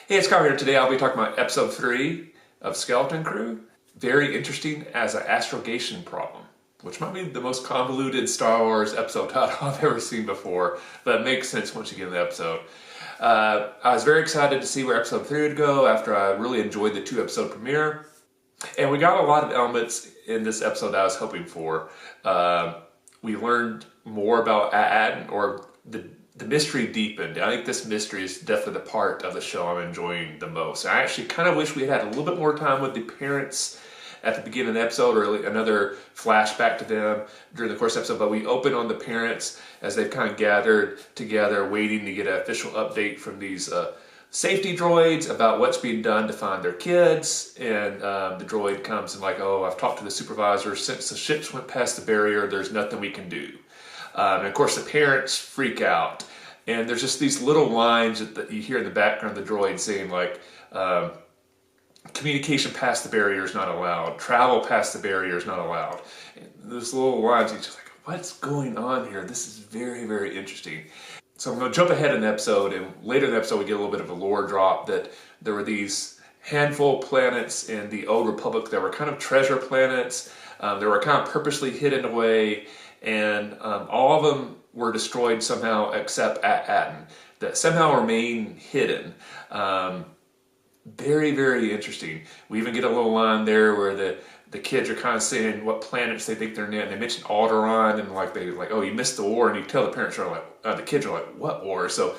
Hey, it's Kyle here. Today I'll be talking about episode 3 of Skeleton Crew. Very interesting as an astrogation problem, which might be the most convoluted Star Wars episode title I've ever seen before, but it makes sense once you get in the episode. I was very excited to see where episode 3 would go after I really enjoyed the 2-episode premiere. And we got a lot of elements in this episode that I was hoping for. We learned more about Ad, or the mystery deepened. I think this mystery is definitely the part of the show I'm enjoying the most. I actually kind of wish we had a little bit more time with the parents at the beginning of the episode, or another flashback to them during the course of the episode, but we open on the parents as they've kind of gathered together waiting to get an official update from these safety droids about what's being done to find their kids. And the droid comes and like, oh, I've talked to the supervisor. Since the ships went past the barrier, there's nothing we can do. And of course, the parents freak out. And there's just these little lines that you hear in the background of the droid saying, like, communication past the barrier is not allowed. Travel past the barrier is not allowed. And those little lines, you're just like, what's going on here? This is very, very interesting. So I'm going to jump ahead in the episode, and later in the episode we get a little bit of a lore drop that there were these handful of planets in the Old Republic that were kind of treasure planets. They were kind of purposely hidden away, and all of them were destroyed somehow except Atten, that somehow remain hidden. Very, very interesting. We even get a little line there where the kids are kind of saying what planets they think they're in. They mention Alderaan, and like, oh, you missed the war, and you tell the parents are like, the kids are like, what war? So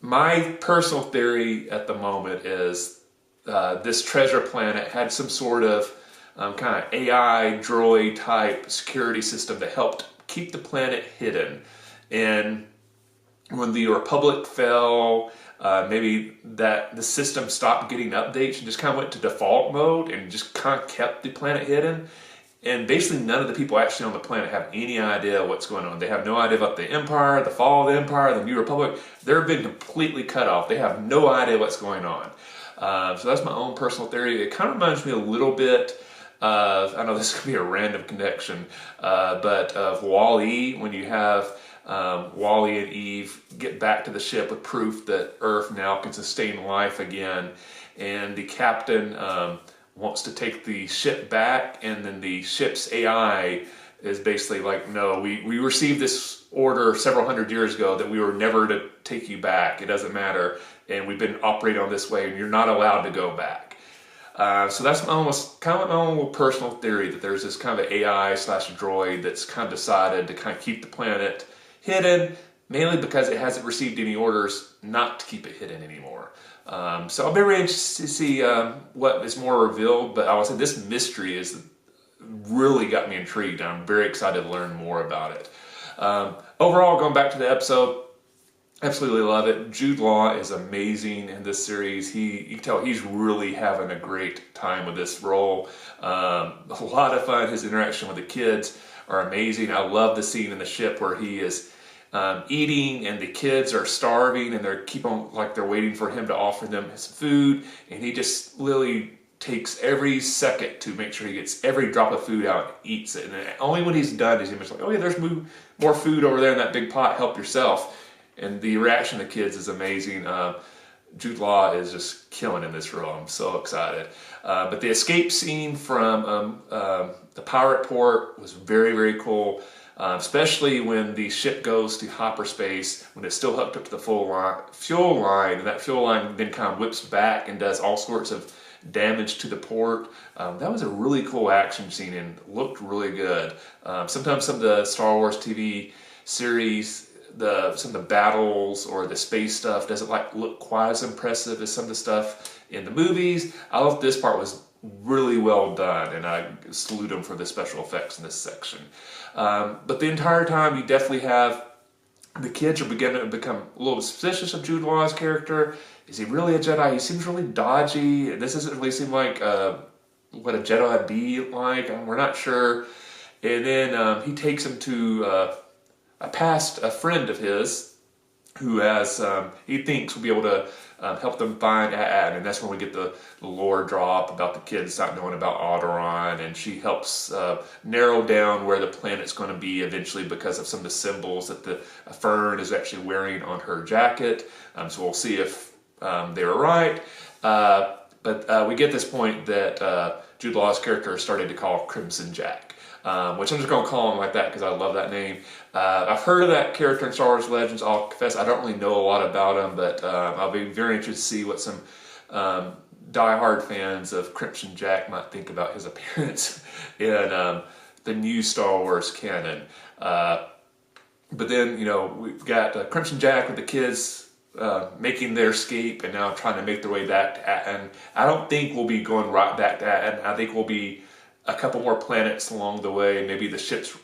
my personal theory at the moment is this treasure planet had some sort of kind of AI droid type security system that helped keep the planet hidden. And when the Republic fell, maybe that the system stopped getting updates and just kind of went to default mode and just kind of kept the planet hidden. And basically none of the people actually on the planet have any idea what's going on. They have no idea about the Empire, the fall of the Empire, the New Republic. They've been completely cut off. They have no idea what's going on. So that's my own personal theory. It kind of reminds me a little bit of, I know this could be a random connection, but of Wall-E, when you have Wall-E and Eve get back to the ship with proof that Earth now can sustain life again, and the captain wants to take the ship back, and then the ship's AI is basically like, no, we received this order several hundred years ago that we were never to take you back. It doesn't matter, and we've been operating on this way, and you're not allowed to go back. So that's almost kind of my own little personal theory, that there's this kind of AI slash droid that's kind of decided to kind of keep the planet hidden, mainly because it hasn't received any orders not to keep it hidden anymore. So I'll be very interested to see what is more revealed, but I would say this mystery is really got me intrigued, and I'm very excited to learn more about it. Overall, going back to the episode, absolutely love it. Jude Law is amazing in this series. You can tell he's really having a great time with this role. A lot of fun. His interaction with the kids are amazing. I love the scene in the ship where he is eating and the kids are starving, and they're waiting for him to offer them his food, and he just literally takes every second to make sure he gets every drop of food out and eats it. And only when he's done is he like, oh yeah, there's more food over there in that big pot, help yourself. And the reaction of the kids is amazing. Jude Law is just killing in this role. I'm so excited. But the escape scene from the pirate port was very, very cool. Especially when the ship goes to hyperspace, when it's still hooked up to the fuel line, and that fuel line then kind of whips back and does all sorts of damage to the port. That was a really cool action scene and looked really good. Sometimes some of the Star Wars TV series, some of the battles or the space stuff doesn't look quite as impressive as some of the stuff in the movies. I thought this part was really well done, and I salute them for the special effects in this section. But the entire time you definitely have the kids are beginning to become a little suspicious of Jude Law's character. Is he really a Jedi? He seems really dodgy. This doesn't really seem like what a Jedi would be like. We're not sure. And then he takes him to a friend of his who he thinks will be able to help them find Ad, and that's when we get the lore drop about the kids not knowing about Alderaan, and she helps narrow down where the planet's going to be eventually because of some of the symbols that the Fern is actually wearing on her jacket. So we'll see if they were right. But we get this point that Jude Law's character started to call Crimson Jack, which I'm just going to call him like that because I love that name. I've heard of that character in Star Wars Legends. I'll confess I don't really know a lot about him, but I'll be very interested to see what some diehard fans of Crimson Jack might think about his appearance in the new Star Wars canon. But then, you know, we've got Crimson Jack with the kids making their escape and now trying to make their way back to and I don't think we'll be going right back to and I think we'll be a couple more planets along the way. Maybe the ship's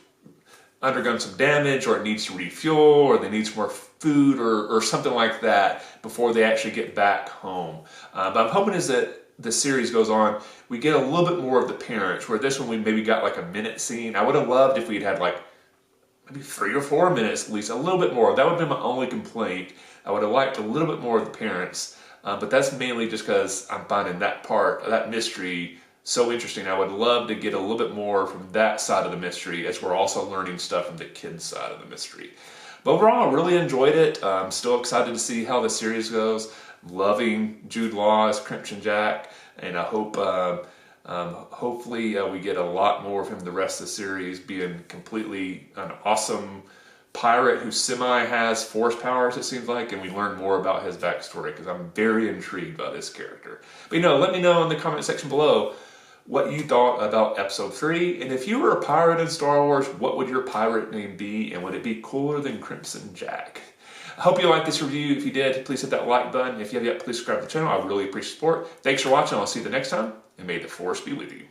undergone some damage, or it needs to refuel, or they need some more food, or something like that before they actually get back home. But I'm hoping as that the series goes on, we get a little bit more of the parents, where this one we maybe got like a minute scene. I would have loved if we'd had like maybe 3 or 4 minutes at least, a little bit more. That would have been my only complaint. I would have liked a little bit more of the parents, but that's mainly just because I'm finding that part, that mystery, so interesting. I would love to get a little bit more from that side of the mystery as we're also learning stuff from the kids' side of the mystery. But overall, I really enjoyed it. I'm still excited to see how the series goes. Loving Jude Law as Crimson Jack, and I hope hopefully we get a lot more of him the rest of the series, being completely an awesome pirate who has force powers, it seems like, and we learn more about his backstory because I'm very intrigued by this character. But let me know in the comment section below what you thought about episode 3, and if you were a pirate in Star Wars, what would your pirate name be, and would it be cooler than Crimson Jack? I hope you liked this review. If you did, please hit that like button. If you have yet, please subscribe to the channel. I really appreciate support. Thanks for watching. I'll see you the next time, and may the Force be with you.